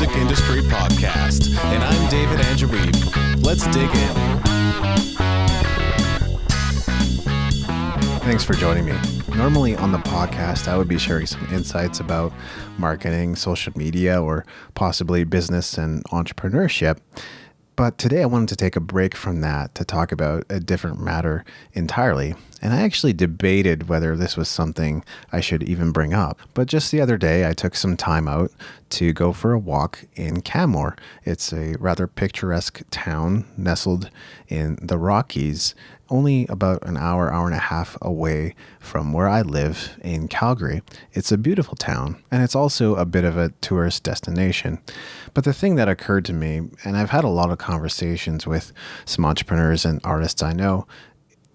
music industry podcast, and I'm David Angereeb. Let's dig in. Thanks for joining me. Normally on the podcast, I would be sharing some insights about marketing, social media, or possibly business and entrepreneurship. But today I wanted to take a break from that to talk about a different matter entirely. And I actually debated whether this was something I should even bring up. But just the other day, I took some time out to go for a walk in Canmore. It's a rather picturesque town nestled in the Rockies, only about an hour and a half away from where I live in Calgary. It's a beautiful town, and it's also a bit of a tourist destination. But the thing that occurred to me, and I've had a lot of conversations with some entrepreneurs and artists I know,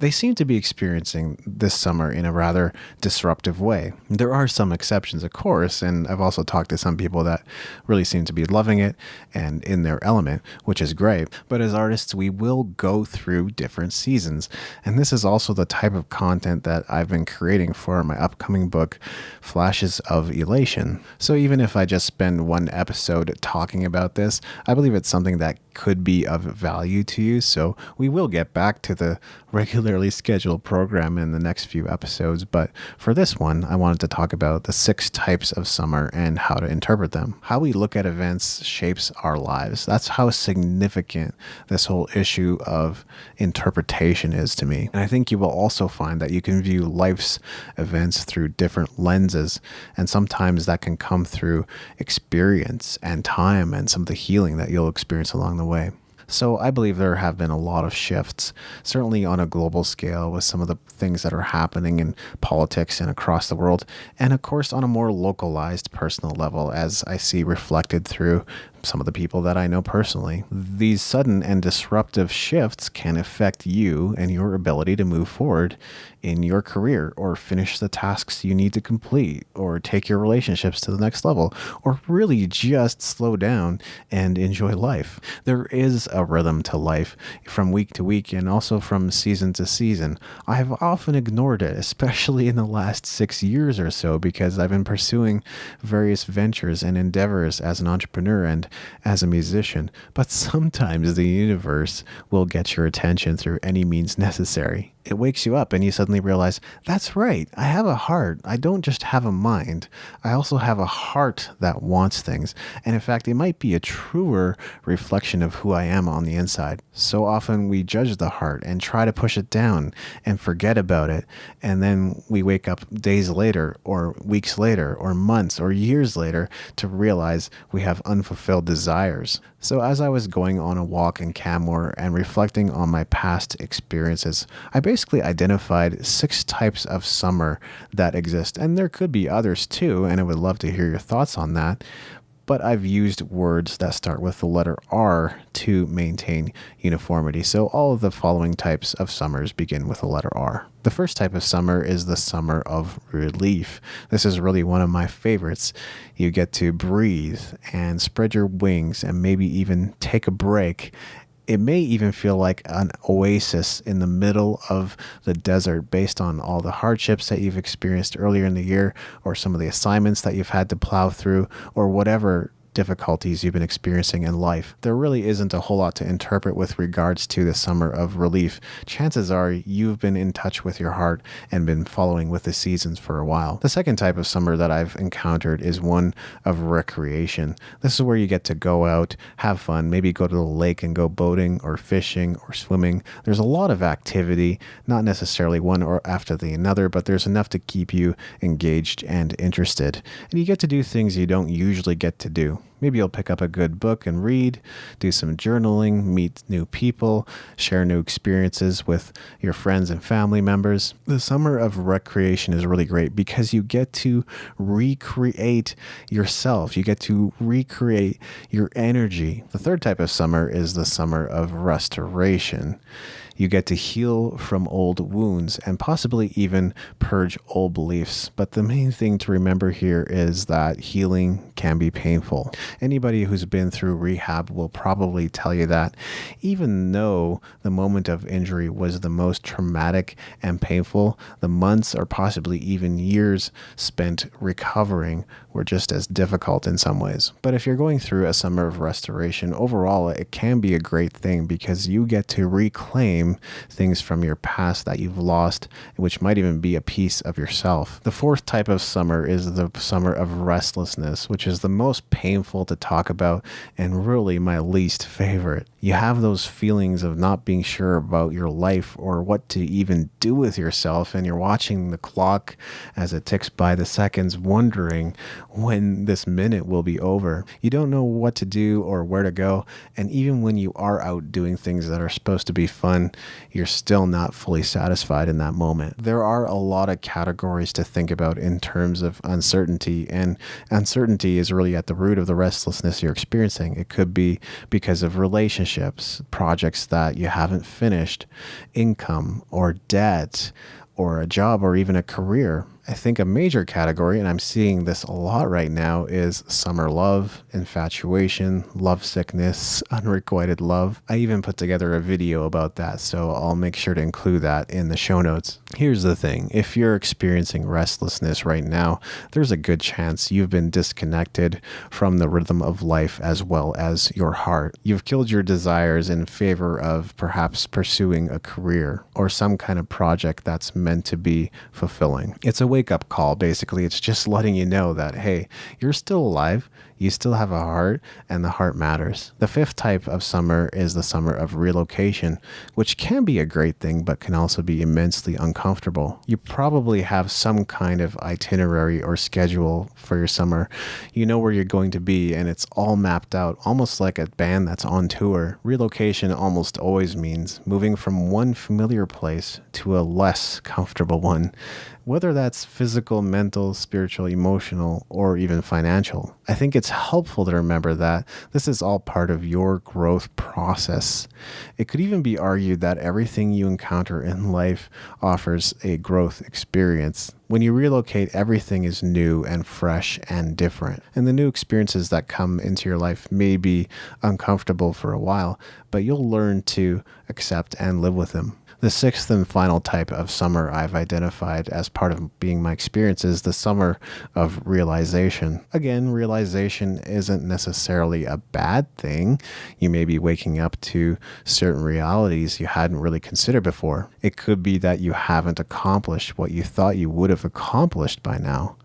they seem to be experiencing this summer in a rather disruptive way. There are some exceptions, of course, and I've also talked to some people that really seem to be loving it and in their element, which is great. But as artists, we will go through different seasons. And this is also the type of content that I've been creating for my upcoming book, Flashes of Elation. So even if I just spend one episode talking about this, I believe it's something that could be of value to you. So we will get back to the regularly scheduled program in the next few episodes. But for this one, I wanted to talk about the 6 types of summer and how to interpret them. How we look at events shapes our lives. That's how significant this whole issue of interpretation is to me. And I think you will also find that you can view life's events through different lenses. And sometimes that can come through experience and time and some of the healing that you'll experience along the way. So I believe there have been a lot of shifts, certainly on a global scale with some of the things that are happening in politics and across the world, and of course on a more localized personal level, as I see reflected through some of the people that I know personally. These sudden and disruptive shifts can affect you and your ability to move forward in your career or finish the tasks you need to complete or take your relationships to the next level or really just slow down and enjoy life. There is a rhythm to life from week to week and also from season to season. I have often ignored it, especially in the last 6 years or so, because I've been pursuing various ventures and endeavors as an entrepreneur and as a musician, but sometimes the universe will get your attention through any means necessary. It wakes you up and you suddenly realize, that's right, I have a heart. I don't just have a mind. I also have a heart that wants things. And in fact, it might be a truer reflection of who I am on the inside. So often we judge the heart and try to push it down and forget about it. And then we wake up days later or weeks later or months or years later to realize we have unfulfilled desires. So as I was going on a walk in Canmore and reflecting on my past experiences, I basically identified 6 types of summer that exist. And there could be others too, and I would love to hear your thoughts on that. But I've used words that start with the letter R to maintain uniformity. So all of the following types of summers begin with the letter R. The first type of summer is the summer of relief. This is really one of my favorites. You get to breathe and spread your wings and maybe even take a break. It may even feel like an oasis in the middle of the desert based on all the hardships that you've experienced earlier in the year or some of the assignments that you've had to plow through or whatever difficulties you've been experiencing in life. There really isn't a whole lot to interpret with regards to the summer of relief. Chances are you've been in touch with your heart and been following with the seasons for a while. The second type of summer that I've encountered is one of recreation. This is where you get to go out, have fun, maybe go to the lake and go boating or fishing or swimming. There's a lot of activity, not necessarily one or after the another, but there's enough to keep you engaged and interested. And you get to do things you don't usually get to do. Maybe you'll pick up a good book and read, do some journaling, meet new people, share new experiences with your friends and family members. The summer of recreation is really great because you get to recreate yourself. You get to recreate your energy. The third type of summer is the summer of restoration. You get to heal from old wounds and possibly even purge old beliefs. But the main thing to remember here is that healing can be painful. Anybody who's been through rehab will probably tell you that even though the moment of injury was the most traumatic and painful, the months or possibly even years spent recovering were just as difficult in some ways. But if you're going through a summer of restoration, overall, it can be a great thing because you get to reclaim things from your past that you've lost, which might even be a piece of yourself. The fourth type of summer is the summer of restlessness, which is the most painful to talk about and really my least favorite. You have those feelings of not being sure about your life or what to even do with yourself, and you're watching the clock as it ticks by the seconds, wondering when this minute will be over. You don't know what to do or where to go, and even when you are out doing things that are supposed to be fun, you're still not fully satisfied in that moment. There are a lot of categories to think about in terms of uncertainty, and uncertainty is really at the root of the restlessness you're experiencing. It could be because of relationships, projects that you haven't finished, income or debt, or a job or even a career. I think a major category, and I'm seeing this a lot right now, is summer love, infatuation, lovesickness, unrequited love. I even put together a video about that, so I'll make sure to include that in the show notes. Here's the thing. If you're experiencing restlessness right now, there's a good chance you've been disconnected from the rhythm of life as well as your heart. You've killed your desires in favor of perhaps pursuing a career or some kind of project that's meant to be fulfilling. It's a wake-up call, basically. It's just letting you know that, hey, you're still alive, you still have a heart, and the heart matters. The fifth type of summer is the summer of relocation, which can be a great thing, but can also be immensely uncomfortable. You probably have some kind of itinerary or schedule for your summer. You know where you're going to be, and it's all mapped out, almost like a band that's on tour. Relocation almost always means moving from one familiar place to a less comfortable one, whether that's physical, mental, spiritual, emotional, or even financial. I think it's helpful to remember that this is all part of your growth process. It could even be argued that everything you encounter in life offers a growth experience. When you relocate, everything is new and fresh and different. And the new experiences that come into your life may be uncomfortable for a while, but you'll learn to accept and live with them. The sixth and final type of summer I've identified as part of being my experience is the summer of realization. Again, realization isn't necessarily a bad thing. You may be waking up to certain realities you hadn't really considered before. It could be that you haven't accomplished what you thought you would have accomplished by now.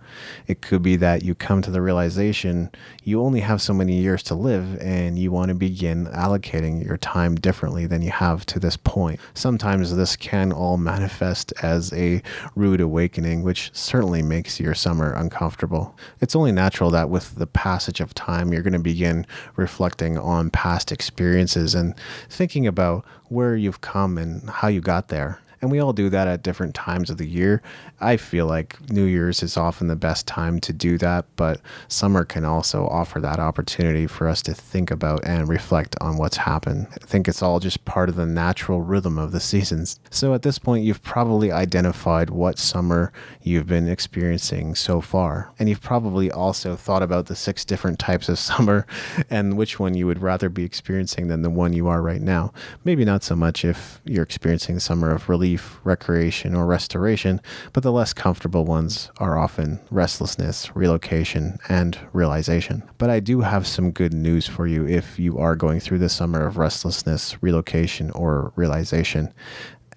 It could be that you come to the realization you only have so many years to live and you want to begin allocating your time differently than you have to this point. Sometimes this can all manifest as a rude awakening, which certainly makes your summer uncomfortable. It's only natural that with the passage of time, you're going to begin reflecting on past experiences and thinking about where you've come and how you got there. And we all do that at different times of the year. I feel like New Year's is often the best time to do that, but summer can also offer that opportunity for us to think about and reflect on what's happened. I think it's all just part of the natural rhythm of the seasons. So at this point, you've probably identified what summer you've been experiencing so far. And you've probably also thought about the 6 different types of summer and which one you would rather be experiencing than the one you are right now. Maybe not so much if you're experiencing the summer of relief, recreation, or restoration, but the less comfortable ones are often restlessness, relocation, and realization. But I do have some good news for you if you are going through the summer of restlessness, relocation, or realization.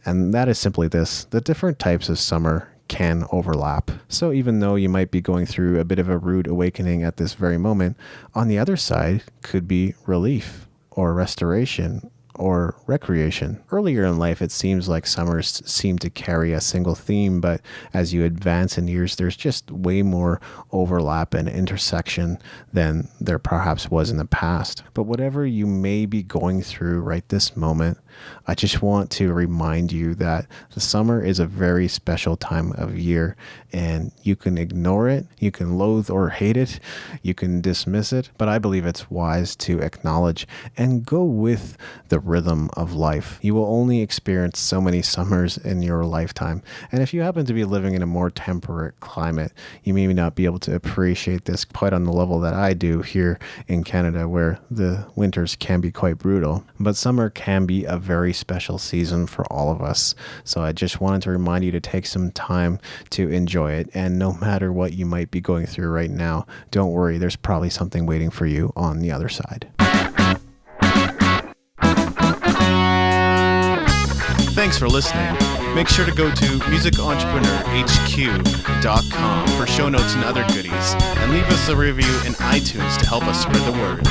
And that is simply this: the different types of summer can overlap. So even though you might be going through a bit of a rude awakening at this very moment, on the other side could be relief or restoration or recreation. Earlier in life, it seems like summers seem to carry a single theme, but as you advance in years, there's just way more overlap and intersection than there perhaps was in the past. But whatever you may be going through right this moment, I just want to remind you that the summer is a very special time of year, and you can ignore it, you can loathe or hate it, you can dismiss it, but I believe it's wise to acknowledge and go with the rhythm of life. You will only experience so many summers in your lifetime. And if you happen to be living in a more temperate climate, you may not be able to appreciate this quite on the level that I do here in Canada, where the winters can be quite brutal. But summer can be a very special season for all of us. So I just wanted to remind you to take some time to enjoy it. And no matter what you might be going through right now, don't worry, there's probably something waiting for you on the other side. Thanks for listening. Make sure to go to musicentrepreneur.hq.com for show notes and other goodies, and leave us a review in iTunes to help us spread the word.